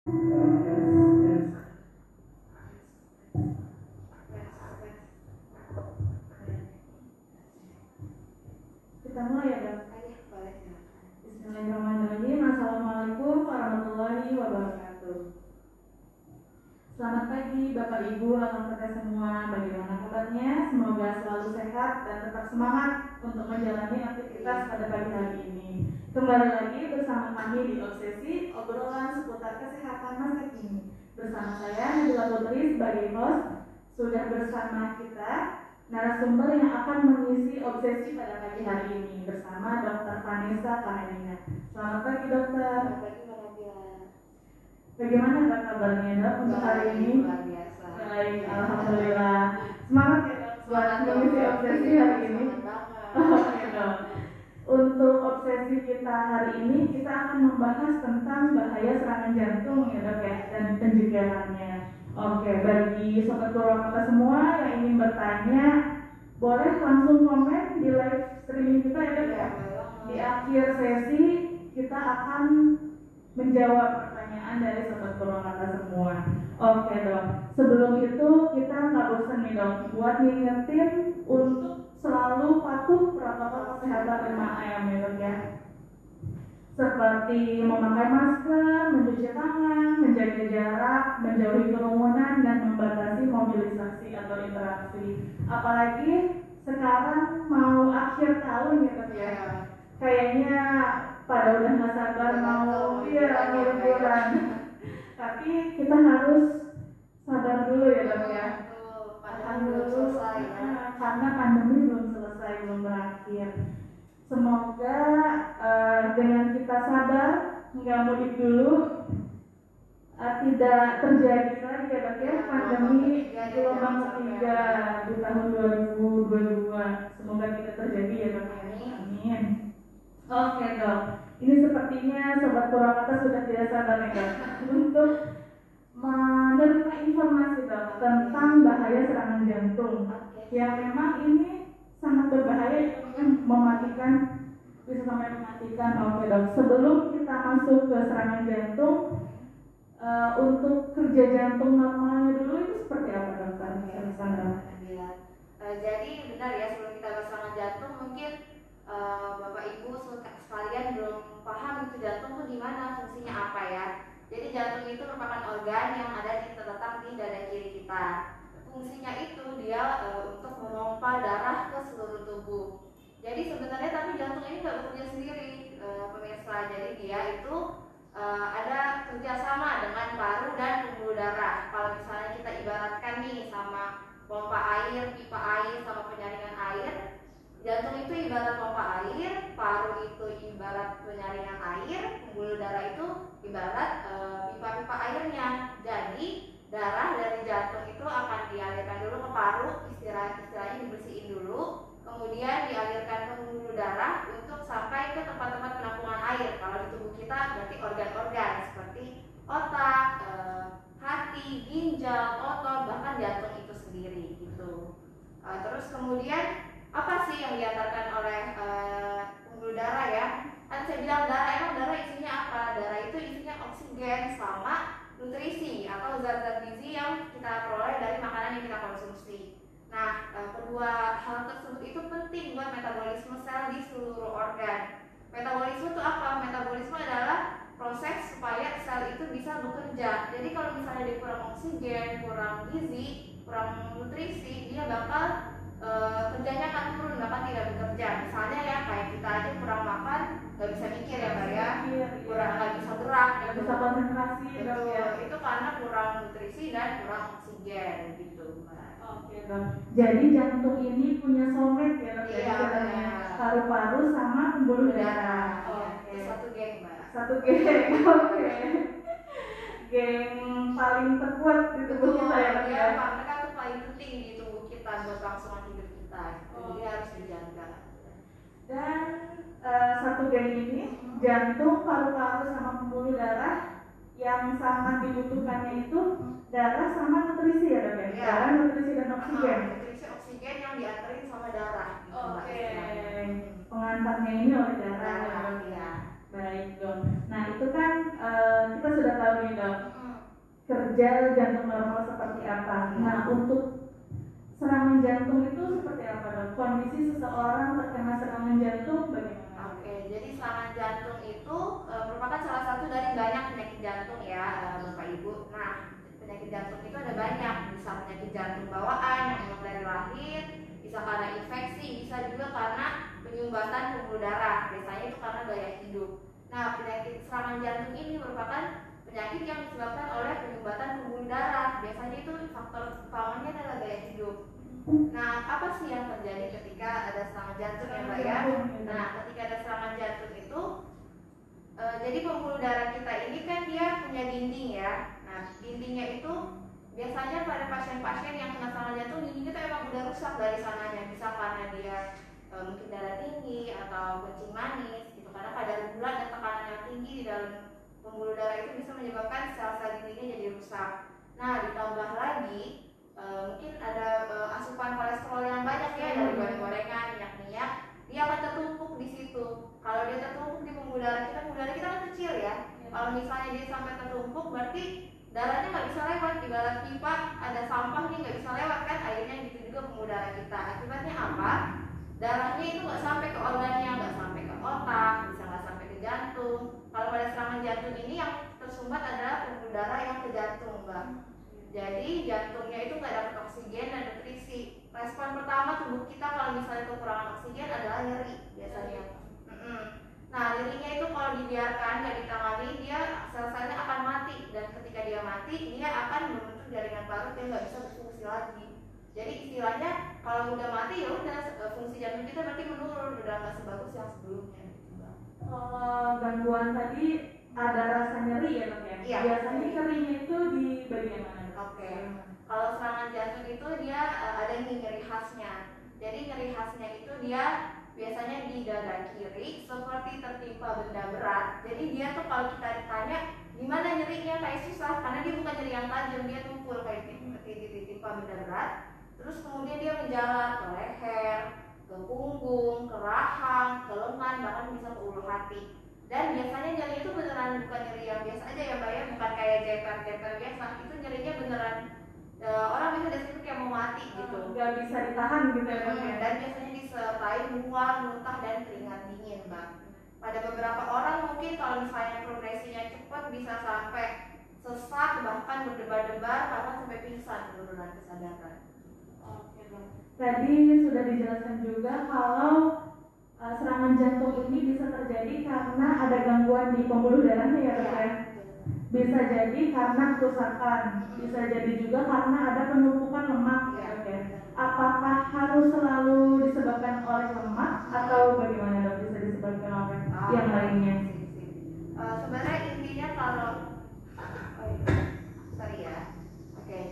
Kita mulai ya, Dok? Bismillahirrahmanirrahim. Assalamualaikum warahmatullahi wabarakatuh. Selamat pagi Bapak Ibu, alhamdulillah semua. Bagaimana kabarnya? Semoga selalu sehat dan tetap semangat untuk menjalani aktivitas pada pagi hari ini. Kembali lagi bersama kami di Obsesi, obrolan seputar kesehatan masa kini. Bersama saya Nabila Putri sebagai host. Sudah bersama kita narasumber yang akan mengisi obsesi pada pagi hari ini bersama Dr. Vanessa Kamelina. Selamat pagi, Dokter. Selamat pagi, Mbak Nabila. Bagaimana Dok kabarnya, Dok, untuk hari ini? Luar biasa. Baik, alhamdulillah. Semangat ya, Dok, buat mengisi obsesi hari ini. Oke, Dok. Untuk obsesi kita hari ini, kita akan membahas tentang bahaya serangan jantung ya, Dok, ya, dan pencegahannya. Oke, bagi sobat Purwakarta semua yang ingin bertanya, boleh langsung komen di live streaming kita ya, Dok, ya. Di akhir sesi kita akan menjawab pertanyaan dari sobat Purwakarta semua. Oke, Dok. Sebelum itu kita nggak bosan nih, Dok, buat ngingetin untuk selalu patuh protokol kesehatan 5M ya, Dok, ya. Seperti memakai masker, mencuci tangan, menjaga jarak, menjauhi kerumunan, dan membatasi mobilisasi atau interaksi. Apalagi sekarang mau akhir tahun ya, Dok, ya. Kayaknya pada udah nggak sabar mau liburan. Tapi kita harus sabar dulu ya, Dok, ya. Belum selesai ya. Karena pandemi belum selesai, belum berakhir. Semoga dengan kita sabar, nggak mudik dulu, tidak terjadi lagi ya, Dok, ya, pandemi gelombang ketiga di tahun 2022. Semoga tidak terjadi ya, Dok. Amin. Oke, Dok. Ini sepertinya sobat Purwakarta sudah tidak sabar ya, Dok, untuk menerima informasi, Dok, tentang bahaya serangan jantung yang memang ini sangat berbahaya, mematikan, bisa sampai mematikan. Oke, Dok. Sebelum kita masuk ke serangan jantung, untuk kerja jantung normalnya dulu itu seperti apa, Dokter? Jadi benar ya, sebelum kita bahas serangan jantung, mungkin Bapak Ibu sekalian belum paham itu jantung itu gimana, fungsinya apa ya. Jadi jantung itu merupakan organ yang ada terletak di dada kiri kita. Fungsinya itu dia untuk memompa darah ke seluruh tubuh. Jadi sebenarnya tapi jantung ini nggak bekerja sendiri, pemirsa. Jadi dia itu ada kerjasama dengan paru dan pembuluh darah. Kalau misalnya kita ibaratkan nih sama pompa air, pipa air, sama penyaringan air, jantung itu ibarat pompa air, paru itu ibarat penyaringan air, pembuluh darah itu ibarat pipa-pipa airnya. Jadi darah dari jantung itu akan dialirkan dulu ke paru, istilahnya dibersihin dulu, kemudian dialirkan ke pembuluh darah untuk sampai ke tempat-tempat penampungan air. Kalau di tubuh kita berarti organ-organ seperti otak, hati, ginjal, otot, bahkan jantung itu sendiri gitu. Terus kemudian apa sih yang diantarkan oleh pembuluh darah ya? Kan saya bilang darah, emang darah isinya apa? Darah itu isinya oksigen sama nutrisi atau zat-zat gizi yang kita peroleh dari makanan yang kita konsumsi. Nah, kedua hal tersebut itu penting buat metabolisme sel di seluruh organ. Metabolisme itu apa? Metabolisme adalah proses supaya sel itu bisa bekerja. Jadi kalau misalnya dia kurang oksigen, kurang gizi, kurang nutrisi, dia bakal kerjanya akan turun, bahkan tidak bekerja. Misalnya ya kayak kita aja kurang makan, nggak bisa mikir ya, Mbak ya, kurang nggak bisa gerak, nggak bisa konsentrasi, Dok, ya. Itu karena kurang nutrisi dan kurang oksigen gitu, Mbak. Oke, Dok. Jadi jantung ini punya soulmate ya, Dok? Iya, paru-paru sama pembuluh darah. Oke. Satu geng, Mbak. Satu geng. Oke. Geng paling terkuat di tubuh kita ya, Dok, ya. Karena kan itu paling penting di tubuh kita buat kelangsungan hidup kita. Jadi harus dijaga. Dan satu geng ini jantung, paru-paru sama pembuluh darah yang sangat dibutuhkannya itu darah sama nutrisi ya, Dok, ya? Darah, nutrisi dan oksigen. Nutrisi oksigen yang diantarin sama darah. Oke. Pengantarnya ini oleh darah. Ya. Baik, Dok. Nah, itu kan kita sudah tahu nih, Dok, bekerja jantung normal seperti apa. Nah, untuk serangan jantung itu seperti apa dok? Kondisi seseorang terkena serangan jantung bagaimana? Oke, jadi serangan jantung itu merupakan salah satu dari banyak penyakit jantung ya, Bapak Ibu. Nah, penyakit jantung itu ada banyak, bisa penyakit jantung bawaan yang memang dari lahir, bisa karena infeksi, bisa juga karena penyumbatan pembuluh darah. Biasanya itu karena gaya hidup. Nah, penyakit serangan jantung ini merupakan penyakit yang disebabkan oleh penyumbatan pembuluh darah. Biasanya itu faktor utamanya adalah gaya hidup. Nah, apa sih yang terjadi ketika ada serangan jantung ya Mbak ya? Nah, ketika ada serangan jantung itu jadi pembuluh darah kita ini kan dia punya dinding ya. Nah, dindingnya itu biasanya pada pasien-pasien yang kena serangan jantung dindingnya itu emang udah rusak dari sananya. Bisa karena dia mungkin darah tinggi atau kencing manis gitu. Karena kadar gula dan tekanan yang tinggi di dalam pembuluh darah itu bisa menyebabkan sel-sel dindingnya jadi rusak. Nah, ditambah lagi mungkin ada asupan kolesterol yang banyak ya dari goreng-gorengan, minyak-minyak, dia akan tertumpuk di situ. Kalau dia tertumpuk di pembuluh darah kita kan kecil ya. Kalau misalnya dia sampai tertumpuk, berarti darahnya nggak bisa lewat. Ibarat pipa ada sampah nih nggak bisa lewat kan, akhirnya gitu juga pembuluh darah kita. Akibatnya apa? Darahnya itu nggak sampai ke organnya, nggak sampai ke otak, bisa nggak sampai ke jantung. Kalau pada serangan jantung ini yang tersumbat adalah pembuluh darah yang ke jantung, Mbak. Jadi jantungnya itu nggak dapat oksigen dan nutrisi. Respon pertama tubuh kita kalau misalnya kekurangan oksigen adalah nyeri biasanya. Nah, nyerinya itu kalau dibiarkan nggak ditangani, dia sel-selnya akan mati, dan ketika dia mati, dia akan membentuk jaringan parut yang nggak bisa berfungsi lagi. Jadi istilahnya kalau udah mati ya udah fungsi jantung kita berarti menurun, udah nggak sebagus yang sebelumnya. Gangguan tadi ada rasa nyeri ya dok ya? Iya. Biasanya nyerinya itu di bagian mana? Oke. Kalau serangan jantung itu dia ada nyeri khasnya. Jadi nyeri khasnya itu dia biasanya di dada kiri seperti tertimpa benda berat. Jadi dia tuh kalau kita ditanya gimana nyerinya kayak susah karena dia bukan nyeri yang tajam, dia tumpul kayak ditimpa benda berat. Terus kemudian dia menjalar ke leher, ke punggung, ke rahang, ke lengan, bahkan bisa ke ulu hati. Dan biasanya nyeri itu beneran bukan nyeri yang biasa aja ya Mbak ya, bukan kayak jeper-jeper biasa. Itu nyerinya beneran orang bisa dari kayak mau mati gitu. Nggak bisa ditahan gitu ya dok ya? Dan biasanya disertai mual, muntah, dan keringat dingin Mbak. Pada beberapa orang mungkin kalau misalnya progresinya cepat bisa sampai sesak, bahkan berdebar-debar, bahkan sampai pingsan penurunan kesadaran. Oke dok. Tadi sudah dijelaskan juga kalau serangan jantung ini bisa terjadi karena ada gangguan di pembuluh darahnya ya dok ya? Bisa jadi karena kerusakan, bisa jadi juga karena ada penumpukan lemak ya dok ya? Apakah harus selalu disebabkan oleh lemak atau bagaimana dok, bisa disebabkan oleh yang lainnya? Sebenarnya intinya kalau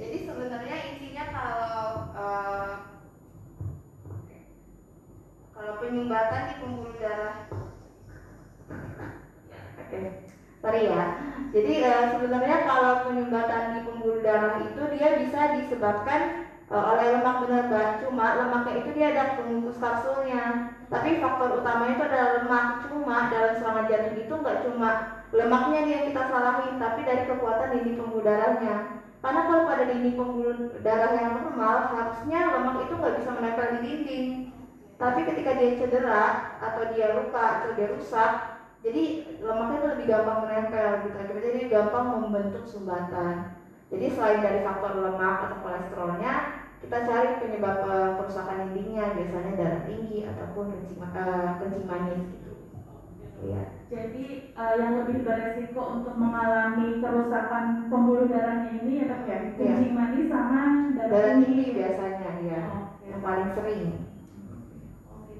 jadi sebenarnya intinya kalau penyumbatan di pembuluh darah jadi sebenarnya kalau penyumbatan di pembuluh darah itu dia bisa disebabkan oleh lemak benar Mbak. Cuma lemaknya itu dia ada pembungkus kapsulnya. Tapi faktor utamanya itu adalah lemak. Cuma dalam serangan jantung itu nggak cuma lemaknya nih yang kita salahin, tapi dari kekuatan dinding pembuluh darahnya. Karena kalau pada dinding pembuluh darah yang normal, harusnya lemak itu nggak bisa menempel di dinding. Tapi ketika dia cedera atau dia luka atau dia rusak, jadi lemaknya itu lebih gampang menempel gitu. Jadi gampang membentuk sumbatan. Jadi selain dari faktor lemak atau kolesterolnya, kita cari penyebab kerusakan dindingnya, biasanya darah tinggi ataupun kencing manis gitu. Ya. Jadi yang lebih beresiko untuk mengalami kerusakan pembuluh darahnya ini ya dok ya? Kencing manis sama darah tinggi biasanya ya, yang paling sering.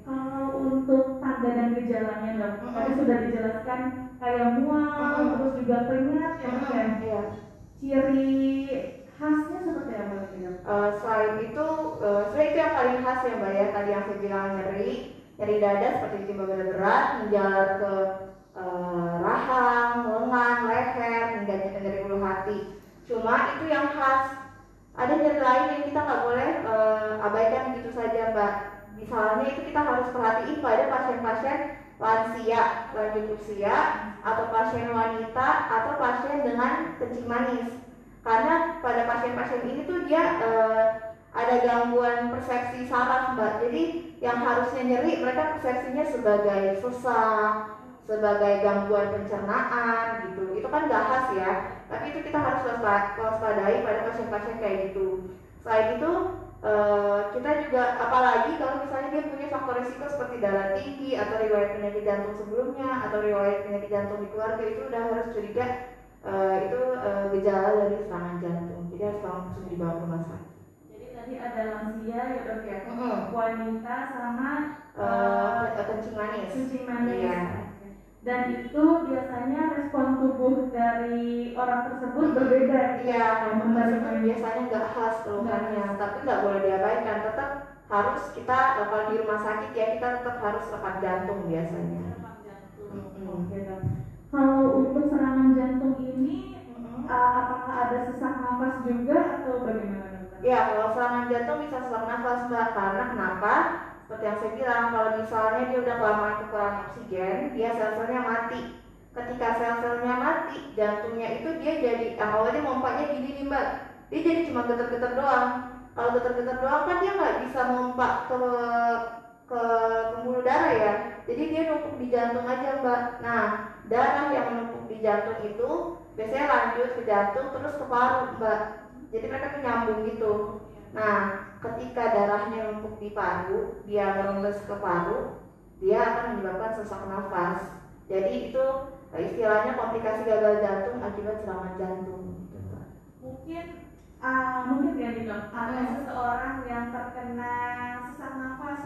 Kalau untuk tanda dan gejalanya dok, tadi sudah dijelaskan kayak mual, terus juga keringat ya dok ya? Ciri khasnya seperti apa dok? Selain itu yang paling khas ya Mbak ya, tadi yang saya bilang nyeri dada seperti ditimpa benda berat, menjalar ke rahang, lengan, leher, hingga nyeri ulu hati. Cuma itu yang khas. Ada nyeri lain yang kita nggak boleh abaikan begitu saja Mbak. Misalnya itu kita harus perhatiin pada pasien-pasien lansia, lanjut usia, atau pasien wanita, atau pasien dengan kencing manis. Karena pada pasien-pasien ini tuh dia ada gangguan persepsi saraf Mbak. Jadi yang harusnya nyeri mereka persepsinya sebagai sesak, sebagai gangguan pencernaan gitu. Itu kan nggak khas ya. Tapi itu kita harus waspadai pada pasien-pasien kayak gitu. Selain itu kita juga apalagi kalau misalnya dia punya faktor risiko seperti darah tinggi atau riwayat penyakit jantung sebelumnya atau riwayat penyakit jantung di keluarga, itu udah harus curiga itu gejala dari serangan jantung. Jadi harus langsung dibawa ke rumah sakit. Jadi tadi ada lansia ya dok ya, wanita sama kencing manis. Kencing manis. Iya. Dan itu biasanya respon tubuh dari orang tersebut berbeda. Iya, biasanya nggak khas keluhannya, tapi nggak boleh diabaikan. Tetap harus kita kalau di rumah sakit ya kita tetap harus rekam jantung biasanya. Rekam jantung. Kalau untuk serangan jantung ini, apakah ada sesak nafas juga atau bagaimana dokter? Ya, kalau serangan jantung bisa sesak nafas Mbak, karena kenapa? Seperti yang saya bilang, kalau misalnya dia udah kelamaan kekurangan oksigen, dia sel-selnya mati. Ketika sel-selnya mati, jantungnya itu dia jadi awalnya mompanya gini nih Mbak, dia jadi cuma getar-getar doang. Kalau getar-getar doang kan dia nggak bisa mompak ke pembuluh darah ya, jadi dia numpuk di jantung aja Mbak. Nah, darah yang menumpuk di jantung itu biasanya lanjut ke jantung terus ke paru Mbak. Jadi mereka tuh nyambung gitu. Nah, ketika darahnya numpuk di paru, dia merembes ke paru, dia akan menyebabkan sesak nafas. Jadi itu istilahnya komplikasi gagal jantung akibat serangan jantung. Mungkin ya nih dok, ada seseorang yang terkena sesak nafas,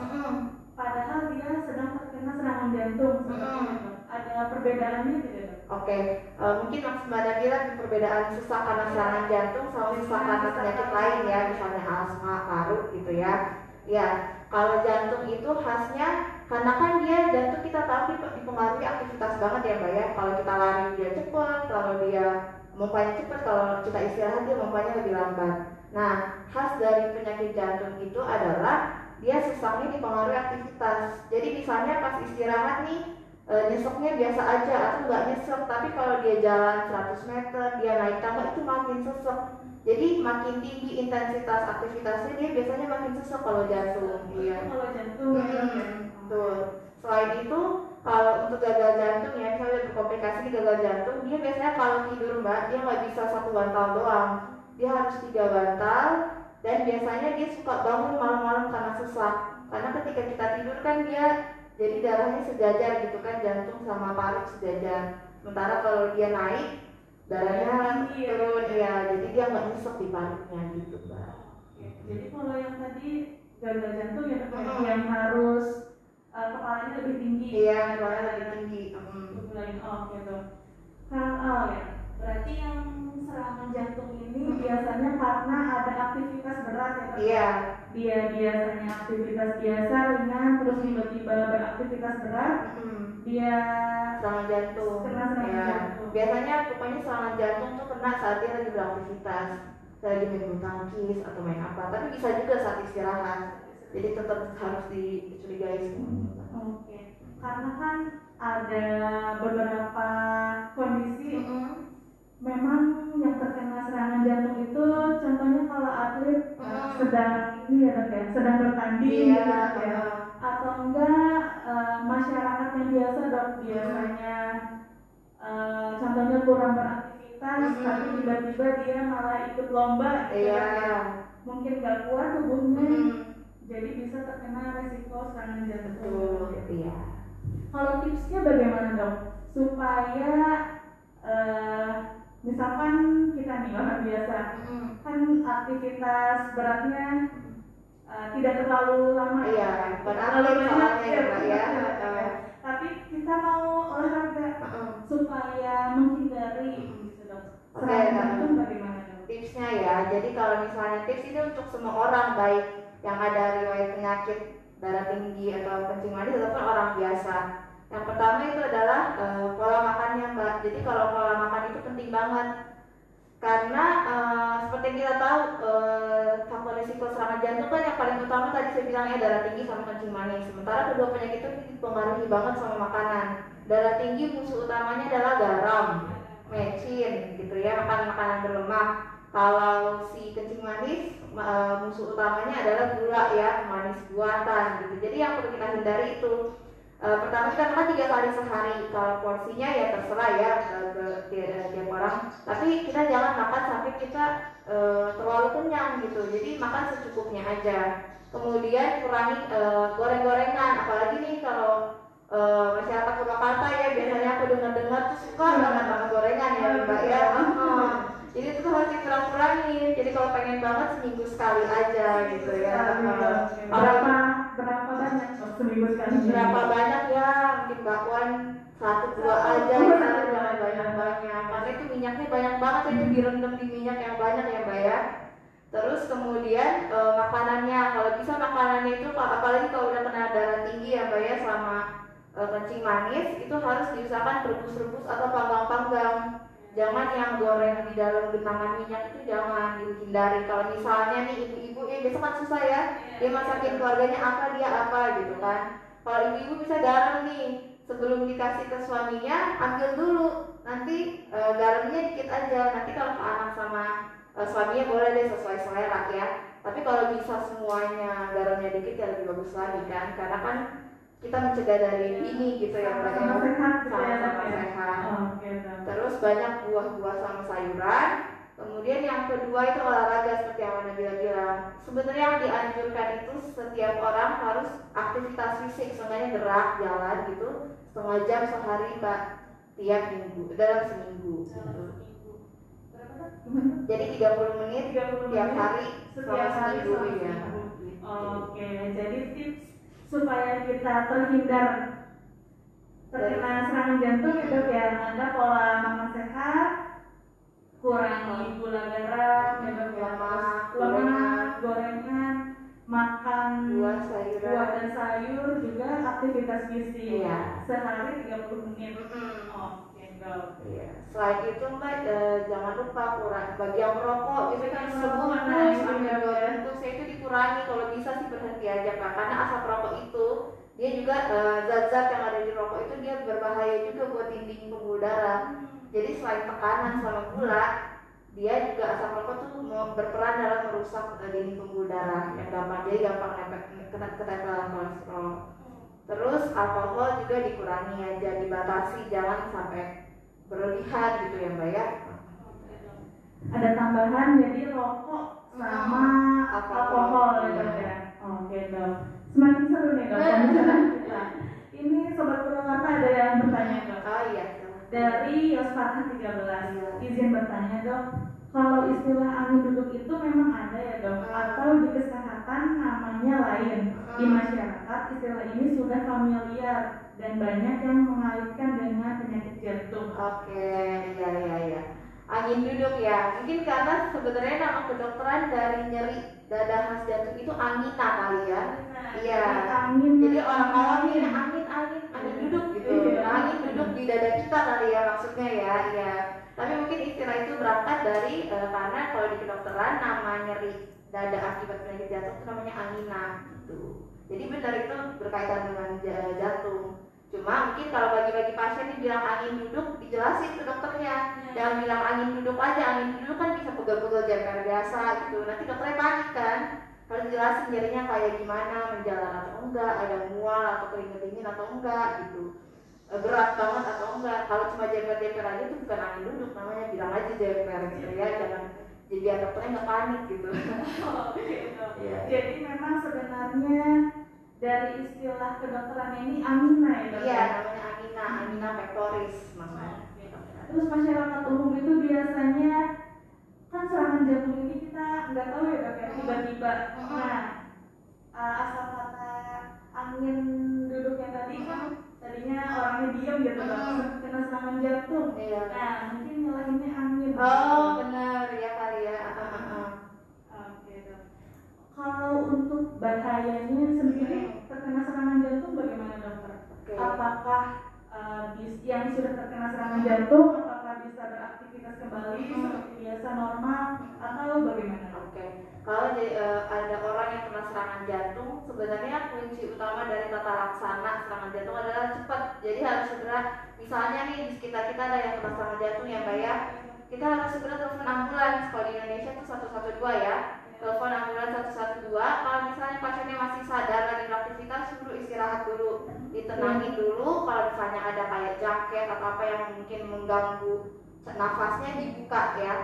padahal dia sedang terkena serangan jantung. Ada perbedaannya tidak dok? Oke, mungkin maksud Mbak Nabila perbedaan sesak karena serangan jantung sama sesak karena penyakit lain ya, misalnya asma, paru gitu ya. Ya, kalau jantung itu khasnya karena kan dia jantung kita tahu dipengaruhi aktivitas banget ya Mbak ya. Kalau kita lari dia cepat, kalau dia mompanya cepat, kalau kita istirahat dia mompanya lebih lambat. Nah, khas dari penyakit jantung itu adalah dia sesaknya dipengaruhi aktivitas. Jadi misalnya pas istirahat nih nyeseknya biasa aja atau nggak nyesek, tapi kalau dia jalan 100 meter, dia naik tangga itu makin sesek. Jadi makin tinggi intensitas aktivitasnya dia biasanya makin sesek kalau jantung. Iya. Kalau jantung. Betul. Selain itu kalau untuk gagal jantung ya, misalnya berkomplikasi di gagal jantung, dia biasanya kalau tidur Mbak, dia nggak bisa satu bantal doang, dia harus 3 bantal, dan biasanya dia suka bangun malam-malam karena sesak. Karena ketika kita tidur kan dia jadi darahnya sejajar gitu kan, jantung sama paru sejajar. Sementara kalau dia naik, darahnya turun ya, jadi dia nggak nyesek di parunya gitu Mbak. Jadi kalau yang tadi gagal jantung ya yang harus kepalanya lebih tinggi. Iya, kepalanya lebih tinggi. Gitu. Kalau ya, berarti yang serangan jantung ini biasanya karena ada aktivitas berat ya Pak? Iya. Dia biasanya aktivitas biasa ringan, terus tiba-tiba beraktivitas berat, dia serangan jantung. Kena serangan jantung. Biasanya pokoknya serangan jantung tuh kena saat dia lagi beraktivitas, lagi main bulu tangkis atau main apa. Tapi bisa juga saat istirahat. Jadi tetap harus dicurigai semua. Oke. Karena kan ada beberapa kondisi memang yang terkena serangan jantung itu, contohnya kalau atlet sedang ini ya dok ya, sedang bertanding gitu ya, atau enggak masyarakat yang biasa dok, biasanya contohnya kurang beraktivitas, tapi tiba-tiba dia malah ikut lomba, mungkin nggak kuat tubuhnya, jadi bisa terkena resiko serangan jantung. Iya. Kalau tipsnya bagaimana dok supaya misalkan kita nih orang biasa kan aktivitas beratnya tidak terlalu lama terlalu banyak ya, tapi kita mau olahraga supaya menghindari serangan jantung, bagaimana dok? Tipsnya ya, jadi kalau misalnya tips ini untuk semua orang, baik yang ada riwayat penyakit darah tinggi atau kencing manis ataupun orang biasa. Yang pertama itu adalah pola makannya Mbak. Jadi kalau pola makan itu penting banget, karena seperti yang kita tahu faktor risiko serangan jantung kan yang paling utama tadi saya bilangnya darah tinggi sama kencing manis. Sementara kedua penyakit itu dipengaruhi banget sama makanan. Darah tinggi musuh utamanya adalah garam, mecin gitu ya, makan makanan berlemak. Kalau si kencing manis musuh utamanya adalah gula ya, manis buatan gitu. Jadi yang perlu kita hindari itu pertama kita makan 3 kali sehari. Kalau porsinya ya terserah ya tiap orang. Tapi kita jangan makan sampai kita terlalu kenyang gitu. Jadi makan secukupnya aja. Kemudian kurangi goreng-gorengan. Apalagi nih kalau masyarakat Purwakarta ya, biasanya aku dengar-dengar tuh suka banget makan gorengan ya Mbak ya. Jadi itu harus dikurang-kurangin. Jadi kalau pengen banget seminggu sekali aja gitu ya. Berapa banyak seminggu sekali? Berapa banyak ya? Mungkin bakwan 1-2 aja ya, jangan banyak-banyak. Karena itu minyaknya banyak banget, itu direndam di minyak yang banyak ya Mbak ya. Terus kemudian makanannya, kalau bisa makanannya itu apalagi kalau udah kena darah tinggi ya Mbak ya, selama kencing manis itu harus diusahakan rebus-rebus atau panggang-panggang. Jangan yang goreng di dalam genangan minyak, itu jangan dihindari. Kalau misalnya nih ibu-ibu ya biasa kan susah ya, dia masakin keluarganya apa dia apa gitu kan. Kalau ibu-ibu bisa garam nih, sebelum dikasih ke suaminya ambil dulu, nanti garamnya dikit aja. Nanti kalau ke anak sama suaminya boleh deh sesuai selera ya. Tapi kalau bisa semuanya garamnya dikit ya lebih bagus lagi kan, karena kan kita mencegah dari ini gitu ya, sama sehat, sama sehat. Terus banyak buah-buah sama sayuran. Kemudian yang kedua itu olahraga seperti yang Wana bilang. Sebenarnya yang dianjurkan itu setiap orang harus aktivitas fisik, seenggaknya gerak, jalan gitu setengah jam sehari Mbak, tiap minggu, dalam seminggu gitu. Jadi 30 menit tiap hari selama seminggu ya. Oke, jadi tips supaya kita terhindar terkena serangan jantung itu ya, ada pola makan sehat, kurangi gula garam, lemak, gorengan, makan buah dan sayur, juga aktivitas fisik sehari 30 menit. Oke, iya. Selain itu Mbak, jangan lupa bagi yang merokok itu kan sebungkus sampai 2 bungkus itu dikurangi, kalau bisa sih berhenti aja Pak, karena asap rokok itu dia juga zat-zat yang ada di rokok itu dia berbahaya juga buat dinding pembuluh darah. Jadi selain tekanan sama gula, dia juga asap rokok tuh berperan dalam merusak dinding pembuluh darah yang gampang ketempelan kolesterol. Terus alkohol juga dikurangi aja, dibatasi, jangan sampai berlebihan gitu ya Mbak ya. Ada tambahan, jadi rokok sama alkohol ya. Oke dok. Semakin seru nih dok pembicaraan kita. Ini sobat Purwakarta ada yang bertanya dok. Oh iya. Dari Yosparhan 13. Izin bertanya dok, kalau istilah angin duduk itu memang ada ya dok, atau di kesehatan namanya lain? Di masyarakat istilah ini sudah familiar dan banyak yang mengaitkan dengan penyakit jantung. Oke, iya. Angin duduk ya, mungkin karena sebenarnya nama kedokteran dari nyeri dada khas jantung itu angina kali ya. Iya. Jadi orang awam ini angin duduk gitu. Angin duduk di dada kita kali ya maksudnya ya. Iya. Tapi mungkin istilah itu berangkat dari karena kalau di kedokteran nama nyeri dada akibat penyakit jantung itu namanya angina gitu. Jadi benar itu berkaitan dengan jantung. Cuma mungkin kalau bagi-bagi pasien dibilang angin duduk, dijelasin ke dokternya. Jangan bilang angin duduk aja, angin duduk kan bisa pegel-pegel JPR biasa gitu. Nanti dokternya panik kan. Harus jelasin jarinya kayak gimana, menjalan atau enggak, ada mual atau keringet dingin atau enggak gitu. Berat banget atau enggak. Kalau cuma JPR aja itu bukan angin duduk, namanya bilang aja JPR gitu ya. Jangan jadi biar dokternya nggak panik gitu. Jadi memang sebenarnya dari istilah kedokteran ini angina ya dok? Iya, namanya angina pectoris namanya. Terus masyarakat umum itu biasanya kan serangan jantung ini kita nggak tahu ya dok ya, tiba-tiba. Nah, asal kata angin duduk yang tadi kan tadinya orangnya diam gitu dok, kena serangan jantung. Nah, mungkin nyalahinnya angin. Oh benar ya kali ya. Oke dok. Kalau untuk bahayanya sendiri terkena serangan jantung bagaimana dokter? Apakah yang sudah terkena serangan jantung apakah bisa beraktivitas kembali seperti biasa normal atau bagaimana? Kalau ada orang yang kena serangan jantung, sebenarnya kunci utama dari tata laksana serangan jantung adalah cepat. Jadi harus segera, misalnya nih di sekitar kita ada yang kena serangan jantung ya Mbak ya, kita harus segera telepon ambulans. Kalau di Indonesia 112 ya. Telepon ambulans 112. Kalau misalnya pasiennya masih sadar lagi beraktivitas, suruh istirahat dulu, ditenangin dulu. Kalau misalnya ada kayak jaket atau apa yang mungkin mengganggu nafasnya, dibuka ya,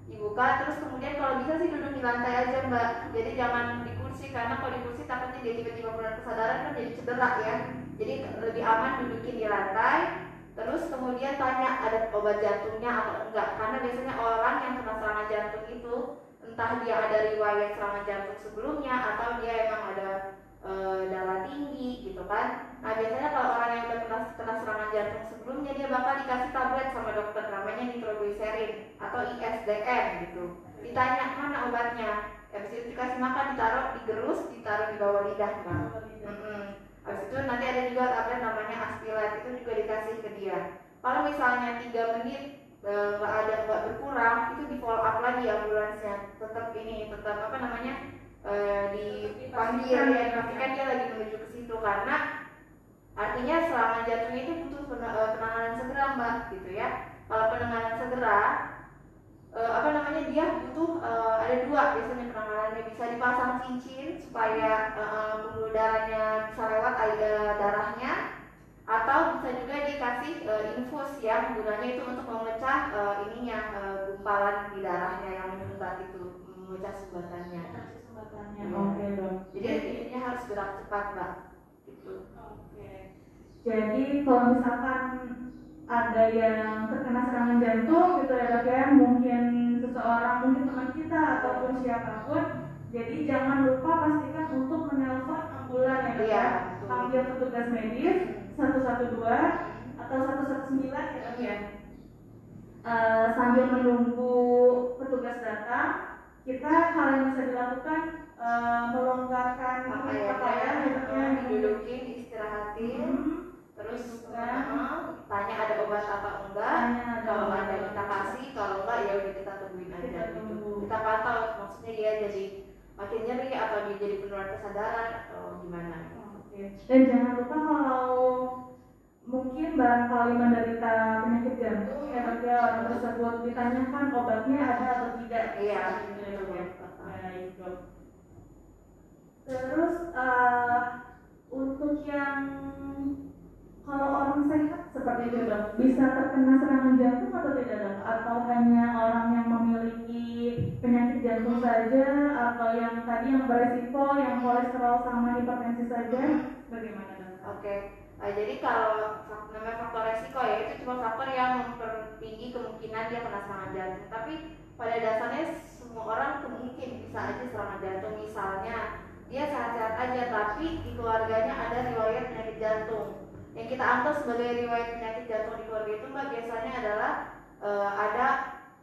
dibuka. Terus kemudian kalau bisa sih duduk di lantai aja Mbak, jadi jangan di kursi, karena kalau di kursi takutnya dia tiba-tiba pulang kesadaran kan jadi cedera ya. Jadi lebih aman dudukin di lantai. Terus kemudian tanya ada obat jantungnya atau enggak, karena biasanya orang yang kena serangan jantung itu entah dia ada riwayat serangan jantung sebelumnya atau dia emang ada darah tinggi gitu kan. Nah biasanya kalau orang yang udah kena serangan jantung sebelumnya, dia bakal dikasih tablet sama dokter, namanya nitroglycerin atau ISDN gitu. Ditanya mana obatnya, habis itu dikasih makan, ditaruh digerus, ditaruh di bawah lidah Mbak. Habis itu nanti ada juga tablet namanya Aspilat, itu juga dikasih ke dia. Kalau misalnya 3 menit nggak berkurang, itu di follow up lagi ambulansnya, tetap apa namanya, dipanggil ya, pastikan dia lagi menuju ke situ, karena artinya serangan jantung itu butuh penanganan segera Mbak gitu ya. Kalau penanganan segera apa namanya, dia butuh ada 2 biasanya penanganannya, bisa dipasang cincin supaya pembuluh darahnya bisa lewat darahnya, atau bisa juga dikasih infus ya, gunanya itu untuk memecah gumpalan di darahnya yang menyumbat itu, memecah sumbatannya. Oke dok. Jadi intinya harus gerak cepat Mbak gitu. Oke. Jadi kalau misalkan ada yang terkena serangan jantung gitu ya dok ya, mungkin seseorang, mungkin teman kita ataupun siapapun, jadi jangan lupa pastikan untuk menelpon ambulan ya dok ya, panggil petugas medis 112 atau 119 ya dok ya. Sambil menunggu petugas datang, kita hal yang bisa dilakukan melonggarkan pakaian ya, didudukin, istirahatin, terus tanya ada obat atau enggak, kalau ada kita kasih, kalau enggak ya udah kita tungguin aja gitu. Kita pantau, maksudnya dia jadi makin nyeri atau dia jadi penurunan kesadaran atau gimana. Dan jangan lupa kalau mungkin barangkali menderita penyakit jantung ya dok ya, orang tersebut ditanyakan obatnya ada atau tidak. Iya, baik dok. Terus untuk yang kalau orang sehat seperti itu dok, bisa terkena serangan jantung atau tidak dok? Atau hanya orang yang memiliki penyakit jantung saja, atau yang tadi yang beresiko, yang kolesterol sama hipertensi saja? Bagaimana dok? Oke. Jadi kalau namanya faktor resiko ya, itu cuma faktor yang mempertinggi kemungkinan dia kena serangan jantung. Tapi pada dasarnya semua orang mungkin bisa aja serangan jantung. Misalnya dia sehat-sehat aja tapi di keluarganya ada riwayat penyakit jantung. Yang kita anggap sebagai riwayat penyakit jantung di keluarga itu Mbak, biasanya adalah ada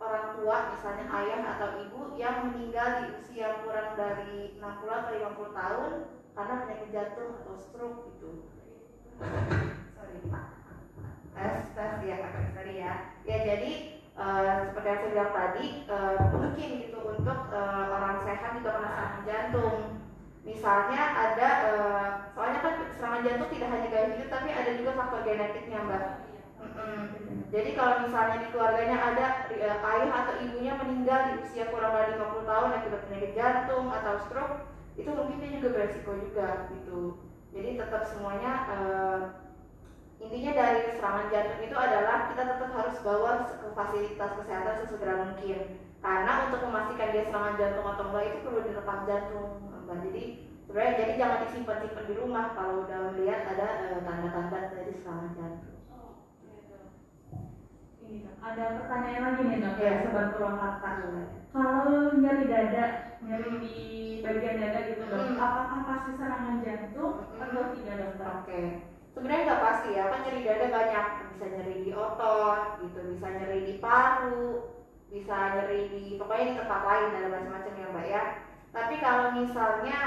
orang tua, misalnya ayah atau ibu yang meninggal di usia kurang dari 60 atau 50 tahun karena penyakit jantung atau stroke gitu. Sorry Pak. Sorry ya. Ya jadi seperti yang saya bilang tadi, mungkin gitu untuk orang sehat juga kena serangan jantung. Misalnya ada, soalnya kan serangan jantung tidak hanya gaya hidup tapi ada juga faktor genetiknya Mbak. Jadi kalau misalnya di keluarganya ada ayah atau ibunya meninggal di usia kurang dari 50 tahun akibat penyakit jantung atau stroke, itu mungkin dia juga beresiko juga gitu. Jadi tetap semuanya intinya dari serangan jantung itu adalah kita tetap harus bawa ke fasilitas kesehatan sesegera mungkin, karena untuk memastikan dia serangan jantung atau enggak itu perlu direkam jantung Mbak. Jadi sebenarnya jangan disimpan-simpan di rumah kalau udah melihat ada tanda-tanda dari serangan jantung. Ada pertanyaan lagi nih dok ya, Sobat Purwakarta. Kalau nyeri dada, nyeri di bagian dada gitu dok, apakah pasti serangan jantung atau tidak dokter? Oke. Sebenarnya nggak pasti ya, kan nyeri dada banyak, bisa nyeri di otot gitu, bisa nyeri di paru, bisa nyeri di pokoknya di tempat lain, ada macam-macam ya Mbak ya. Tapi kalau misalnya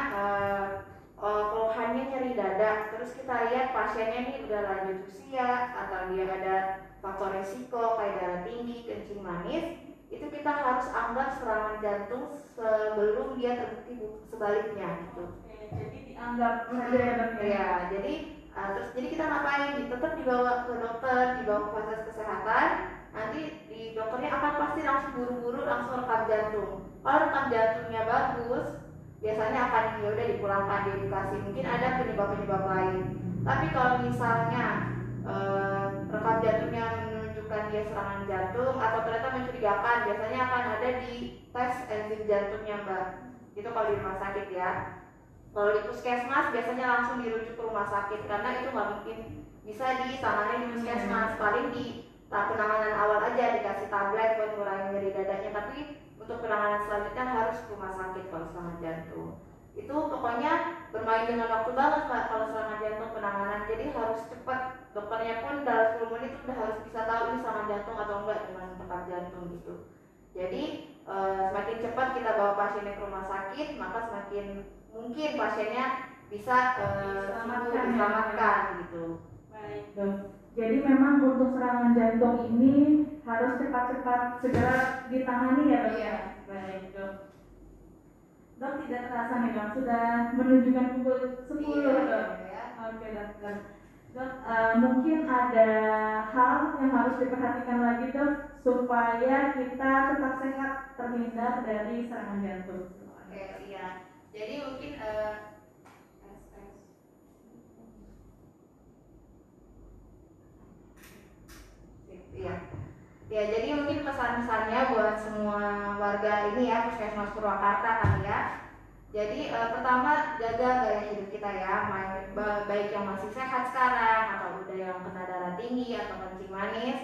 keluhannya nyeri dada, terus kita lihat pasiennya ini udah lanjut usia atau dia ada faktor resiko kayak darah tinggi, kencing manis, itu kita harus anggap serangan jantung sebelum dia terbukti sebaliknya gitu. Jadi dianggap saja ya dok ya. Jadi terus jadi kita ngapain? Tetap dibawa ke dokter, dibawa ke fasilitas kesehatan nanti di dokternya akan pasti langsung buru-buru langsung rekam jantung. Kalau rekam jantungnya bagus, biasanya akan ya udah dipulangkan, diedukasi. Mungkin ada penyebab-penyebab lain. Tapi kalau misalnya rekam jantungnya menunjukkan dia serangan jantung atau ternyata mencurigakan, biasanya akan ada di tes enzim jantungnya, Mbak. Itu kalau di rumah sakit ya. Kalau di puskesmas biasanya langsung dirujuk ke rumah sakit karena itu nggak mungkin bisa ditangani di puskesmas. Paling di penanganan awal aja dikasih tablet buat ngurangin nyeri dadanya, tapi untuk penanganan selanjutnya harus ke rumah sakit kalau serangan jantung. Itu pokoknya bermain dengan waktu banget Mbak kalau serangan jantung penanganan, jadi harus cepat. Dokternya pun dalam 10 menit udah harus bisa tahu ini serangan jantung atau enggak dengan rekam jantung gitu. Jadi semakin cepat kita bawa pasiennya ke rumah sakit, maka semakin mungkin pasiennya bisa diselamatkan gitu. Baik dok. Jadi memang untuk serangan jantung ini harus cepat-cepat segera ditangani ya dok. Iya. Baik dok. Dok tidak terasa nih dok, sudah menunjukkan pukul 10 dok. Ya. Oke dokter. Dok, mungkin ada hal yang harus diperhatikan lagi dok supaya kita tetap sehat terhindar dari serangan jantung. Oke, iya. Jadi mungkin iya. Ya, jadi mungkin pesan-pesannya buat semua warga ini ya, Puskesmas Purwakarta kan ya. Jadi pertama jaga gaya hidup kita ya, baik yang masih sehat sekarang atau udah yang kena darah tinggi atau kencing manis,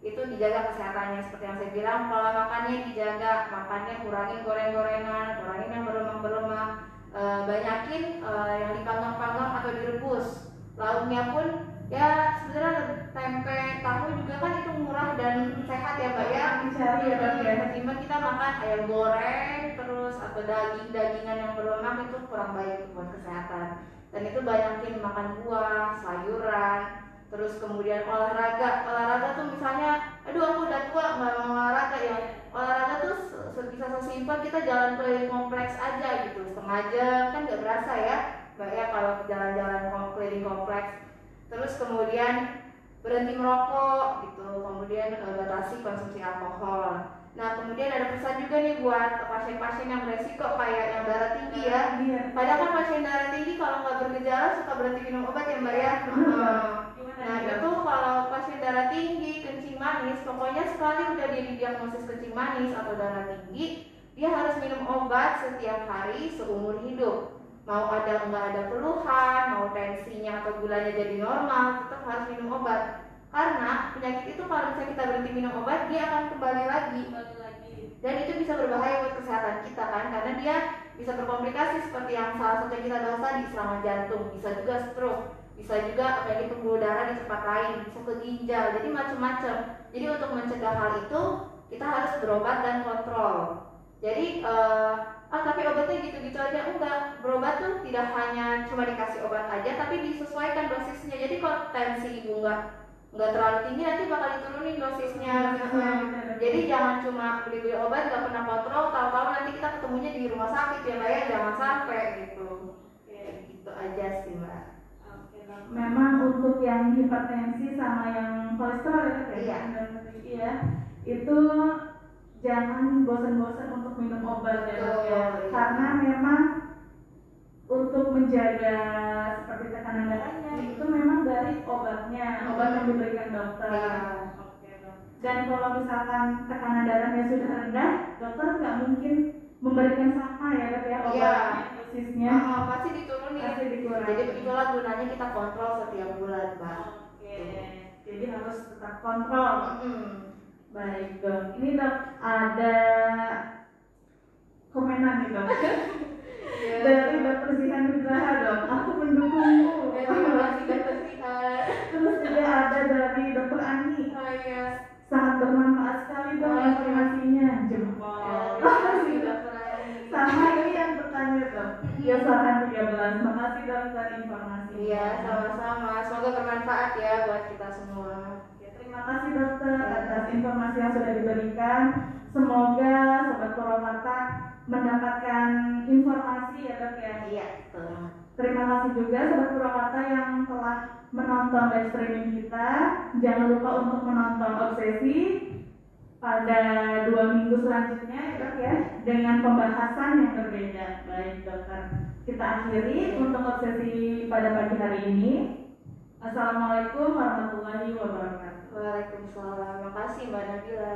itu dijaga kesehatannya seperti yang saya bilang. Pola makannya dijaga, makannya kurangin goreng-gorengan, kurangin yang berlemak-berlemak, banyakin yang dipanggang-panggang atau direbus. Lauknya pun ya sebenarnya tempe, tahu juga kan itu murah dan sehat ya Mbak ya. Dicari ya dok ya. Ketimbang kita makan ayam goreng terus atau daging-dagingan yang berlemak, itu kurang baik buat kesehatan. Dan itu banyakin makan buah, sayuran, terus kemudian olahraga tuh misalnya, aduh aku udah tua nggak mau olahraga ya. Olahraga tuh bisa sesimpel kita jalan keliling kompleks aja gitu, setengah jam kan nggak berasa ya Mbak ya kalau jalan-jalan keliling kompleks. Terus kemudian berhenti merokok gitu, kemudian batasi konsumsi alkohol. Nah kemudian ada pesan juga nih buat pasien-pasien yang beresiko kayak yang darah tinggi ya. Padahal kan pasien darah tinggi kalau nggak bergejala suka berhenti minum obat ya Mbak ya. Nah itu kalau pasien darah tinggi, kencing manis, pokoknya sekali udah didiagnosis kencing manis atau darah tinggi, dia harus minum obat setiap hari seumur hidup. Mau ada nggak ada keluhan, mau tensinya atau gulanya jadi normal, tetap harus minum obat. Karena penyakit itu kalau misalnya kita berhenti minum obat, dia akan kembali lagi. Dan itu bisa berbahaya buat kesehatan kita kan, karena dia bisa berkomplikasi seperti yang salah satu yang kita bahas tadi, serangan jantung, bisa juga stroke, bisa juga penyakit pembuluh darah di tempat lain, bisa ke ginjal, jadi macam-macam. Jadi untuk mencegah hal itu, kita harus berobat dan kontrol. Jadi tapi obatnya gitu-gitu aja enggak. Berobat tuh tidak hanya cuma dikasih obat aja, tapi disesuaikan dosisnya. Jadi kalau tensi ibu nggak terlalu tinggi, nanti bakal diturunin dosisnya. Jadi jangan cuma beli-beli obat nggak pernah kontrol, tahu-tahu nanti kita ketemunya di rumah sakit ya Mbak ya, jangan sampai gitu. Gitu aja sih Mbak. Memang untuk yang hipertensi sama yang kolesterol ya, iya, itu jangan bosan-bosan untuk minum obat ya dok ya, karena memang untuk menjaga seperti tekanan darahnya itu memang dari obat yang diberikan dokter. Dan kalau misalkan tekanan darahnya sudah rendah, dokter nggak mungkin memberikan sama ya dok ya obatnya, dosisnya pasti diturunin. Jadi itulah gunanya kita kontrol setiap bulan Pak. Jadi harus tetap kontrol. Baik dok, ini dok ada komenan nih dok dari dokter Zihan Nugraha dok, aku mendukungmu. Terima kasih dokter Zihan. Terus juga ada dari dokter Ani. Sangat bermanfaat sekali dok informasinya, jempol. Makasih dokter Ani. Sama ini yang bertanya dok, Yosahan 13. Makasih dokter informasinya. Iya sama-sama, semoga bermanfaat ya buat kita semua. Terima kasih dokter atas informasi yang sudah diberikan. Semoga Sobat Purwakarta mendapatkan informasi ya dok ya. Iya. Terima kasih juga Sobat Purwakarta yang telah menonton live streaming kita. Jangan lupa untuk menonton Obsesi pada 2 minggu selanjutnya ya dok ya, dengan pembahasan yang berbeda. Baik dokter, kita akhiri untuk obsesi pada pagi hari ini. Assalamualaikum warahmatullahi wabarakatuh. Waalaikumsalam. Makasih Mbak Nabila.